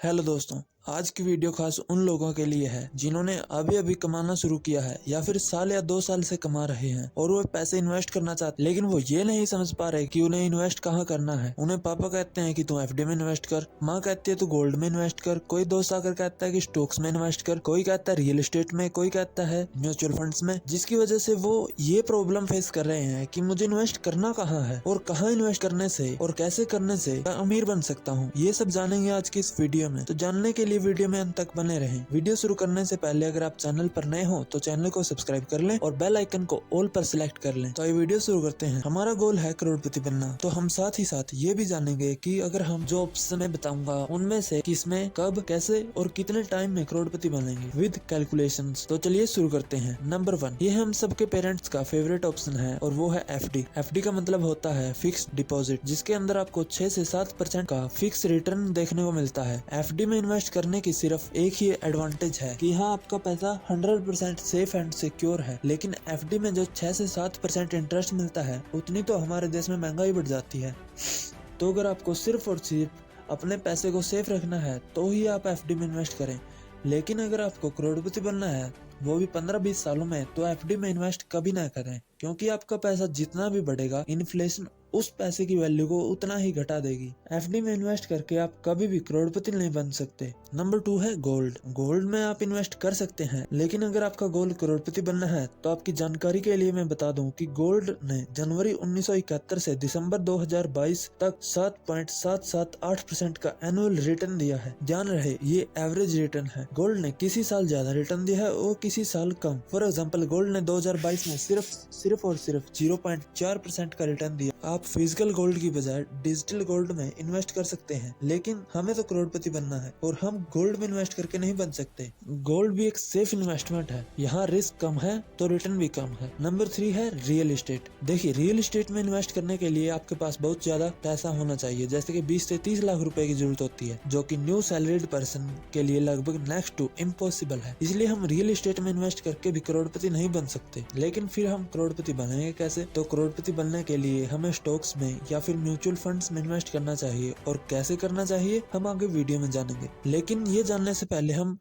Hello दोस्तों, आज की वीडियो खास उन लोगों के लिए है जिन्होंने अभी अभी कमाना शुरू किया है या फिर साल या 2 साल से कमा रहे हैं और वो पैसे इन्वेस्ट करना चाहते हैं, लेकिन वो ये नहीं समझ पा रहे कि उन्हें इन्वेस्ट कहाँ करना है। उन्हें पापा कहते हैं कि तू एफडी में इन्वेस्ट कर, माँ कहती है तू गोल्ड में इन्वेस्ट कर, कोई दोस्त आकर कहता है कि स्टॉक्स में इन्वेस्ट कर, कोई कहता है रियल एस्टेट में, कोई कहता है म्यूचुअल फंड्स में, जिसकी वजह से वो ये प्रॉब्लम फेस कर रहे हैं कि मुझे इन्वेस्ट करना कहाँ है और कहाँ इन्वेस्ट करने से और कैसे करने से मैं अमीर बन सकता हूँ। ये सब जानेंगे आज की इस वीडियो में। तो जानने के लिए वीडियो में अंत तक बने रहें। वीडियो शुरू करने से पहले अगर आप चैनल पर नए हो तो चैनल को सब्सक्राइब कर लें और बेल आइकन को ऑल पर सिलेक्ट कर लें। तो ये वीडियो शुरू करते हैं। हमारा गोल है करोड़पति बनना, तो हम साथ ही साथ ये भी जानेंगे कि अगर हम जो ऑप्शन में बताऊंगा उनमें से किसमें कब कैसे और कितने टाइम में करोड़पति बनेंगे विद कैलकुलेशंस। तो चलिए शुरू करते हैं। नंबर 1, ये हम सबके पेरेंट्स का फेवरेट ऑप्शन है और वो है एफडी। एफडी का मतलब होता है फिक्स्ड डिपॉजिट, जिसके अंदर आपको 6 से 7% का फिक्स रिटर्न देखने को मिलता है। एफडी में इन्वेस्ट करने की सिर्फ एक ही एडवांटेज है कि यहाँ आपका पैसा 100% सेफ एंड सिक्योर है, लेकिन एफडी में जो 6 से 7% इंटरेस्ट मिलता है उतनी तो हमारे देश में महंगाई बढ़ जाती है। तो अगर आपको सिर्फ और सिर्फ अपने पैसे को सेफ रखना है तो ही आप एफडी में इन्वेस्ट करें, लेकिन अगर आपको करोड़पति बनना है वो भी 15-20 सालों में, तो एफडी में इन्वेस्ट कभी ना करें, क्योंकि आपका पैसा जितना भी बढ़ेगा इन्फ्लेशन उस पैसे की वैल्यू को उतना ही घटा देगी। एफडी में इन्वेस्ट करके आप कभी भी करोड़पति नहीं बन सकते। नंबर 2 है गोल्ड। गोल्ड में आप इन्वेस्ट कर सकते हैं, लेकिन अगर आपका गोल करोड़पति बनना है तो आपकी जानकारी के लिए मैं बता दूं कि गोल्ड ने जनवरी 1971 से दिसंबर 2022 तक 7.778% का एनुअल रिटर्न दिया है। ध्यान रहे, ये एवरेज रिटर्न है। गोल्ड ने किसी साल ज्यादा रिटर्न दिया है और किसी साल कम। फॉर एग्जाम्पल, गोल्ड ने 2022 में सिर्फ और सिर्फ 0.4% का रिटर्न दिया। आप फिजिकल गोल्ड की बजाय डिजिटल गोल्ड में इन्वेस्ट कर सकते हैं, लेकिन हमें तो करोड़पति बनना है और हम गोल्ड में इन्वेस्ट करके नहीं बन सकते। गोल्ड भी एक सेफ इन्वेस्टमेंट है, यहाँ रिस्क कम है तो रिटर्न भी कम है। नंबर 3 है रियल एस्टेट। देखिए, रियल एस्टेट में इन्वेस्ट करने के लिए आपके पास बहुत ज्यादा पैसा होना चाहिए, जैसे कि 20 से 30 लाख रुपए की जरूरत होती है, जो कि न्यू सैलरीड पर्सन के लिए लगभग नेक्स्ट टू इम्पॉसिबल है। इसलिए हम रियल एस्टेट में इन्वेस्ट करके भी करोड़पति नहीं बन सकते। लेकिन फिर हम करोड़पति बनेंगे कैसे? तो करोड़पति बनने के लिए हमें स्टॉक्स में या फिर म्यूचुअल फंड्स में इन्वेस्ट करना चाहिए, और कैसे करना चाहिए हम आगे वीडियो में जानेंगे। लेकिन ये जानने से पहले हम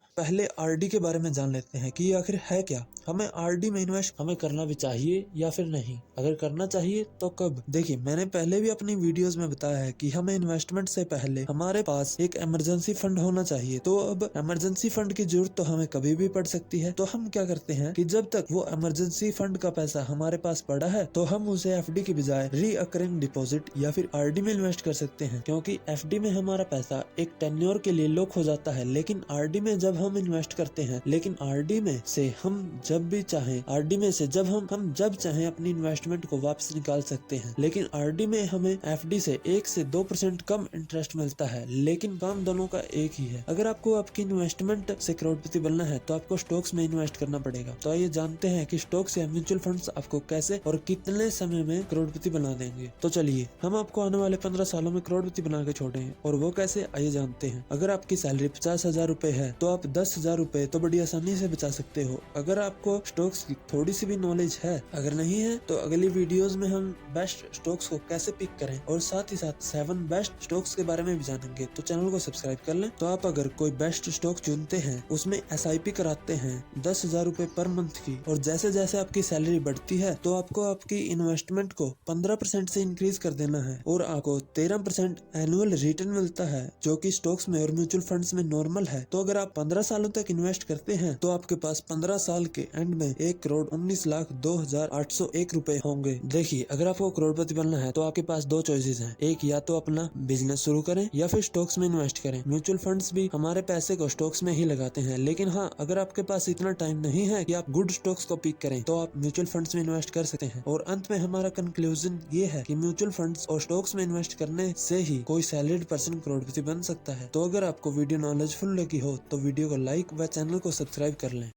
आरडी के बारे में जान लेते हैं कि ये आखिर है क्या। हमें आरडी में इन्वेस्ट हमें करना भी चाहिए या फिर नहीं, अगर करना चाहिए तो कब? देखिए, मैंने पहले भी अपनी वीडियोस में बताया है कि हमें इन्वेस्टमेंट से पहले हमारे पास एक इमरजेंसी फंड होना चाहिए। तो अब इमरजेंसी फंड की जरूरत तो हमें कभी भी पड़ सकती है, तो हम क्या करते हैं कि जब तक वो इमरजेंसी फंड का पैसा हमारे पास पड़ा है तो हम उसे एफडी की बजाय रीअकरिंग डिपॉजिट या फिर आरडी में इन्वेस्ट कर सकते हैं, क्योंकि एफडी में हमारा पैसा एक टेन्योर के लिए लॉक हो जाता है, लेकिन आरडी में जब हम इन्वेस्ट करते हैं, लेकिन आरडी में से हम जब भी चाहें, आरडी में से जब हम जब चाहें अपनी इन्वेस्टमेंट को वापस निकाल सकते हैं। लेकिन आरडी में हमें एफडी से 1 से 2% कम इंटरेस्ट मिलता है, लेकिन काम दोनों का एक ही है। अगर आपको आपकी इन्वेस्टमेंट से करोड़पति बनना है तो आपको स्टॉक्स में इन्वेस्ट करना पड़ेगा। तो आइए जानते हैं कि स्टॉक्स या म्यूचुअल फंड्स आपको कैसे और कितने समय में करोड़पति बना देंगे। तो चलिए, हम आपको आने वाले 15 सालों में करोड़पति बना के छोड़ेंगे, और वो कैसे, आइए जानते हैं। अगर आपकी सैलरी 50,000 रुपए है तो आप 10,000 रुपए तो बड़ी आसानी से बचा सकते हो, अगर आपको स्टॉक्स की थोड़ी सी भी नॉलेज है। अगर नहीं है तो अगली वीडियोस में हम बेस्ट स्टॉक्स को कैसे पिक करें और साथ ही साथ 7 बेस्ट स्टॉक्स के बारे में भी जानेंगे। तो चैनल को सब्सक्राइब कर लें। तो आप अगर कोई बेस्ट स्टॉक चुनते हैं, उसमें SIP कराते हैं 10,000 रुपए पर मंथ की, और जैसे जैसे आपकी सैलरी बढ़ती है तो आपको आपकी इन्वेस्टमेंट को 15% से इंक्रीज कर देना है, और आपको 13% एनुअल रिटर्न मिलता है, जो कि स्टॉक्स में और म्यूचुअल फंड्स में नॉर्मल है। तो अगर आप 15 सालों तक इन्वेस्ट करते हैं तो आपके पास 15 साल के एंड में 1,19,02,801 रुपए होंगे। देखिए, अगर आपको करोड़पति बनना है तो आपके पास 2 चॉइसेस हैं। एक, या तो अपना बिजनेस शुरू करें या फिर स्टॉक्स में इन्वेस्ट करें। म्यूचुअल फंड्स भी हमारे पैसे को स्टॉक्स में ही लगाते हैं, लेकिन हाँ, अगर आपके पास इतना टाइम नहीं है कि आप गुड स्टॉक्स को पिक करें तो आप म्यूचुअल फंड्स में इन्वेस्ट कर सकते हैं। और अंत में हमारा कंक्लूजन ये है कि म्यूचुअल फंड्स और स्टॉक्स में इन्वेस्ट करने से ही कोई सैलरीड पर्सन करोड़पति बन सकता है। तो अगर आपको वीडियो नॉलेजफुल लगी हो तो वीडियो को लाइक व चैनल को सब्सक्राइब कर लें।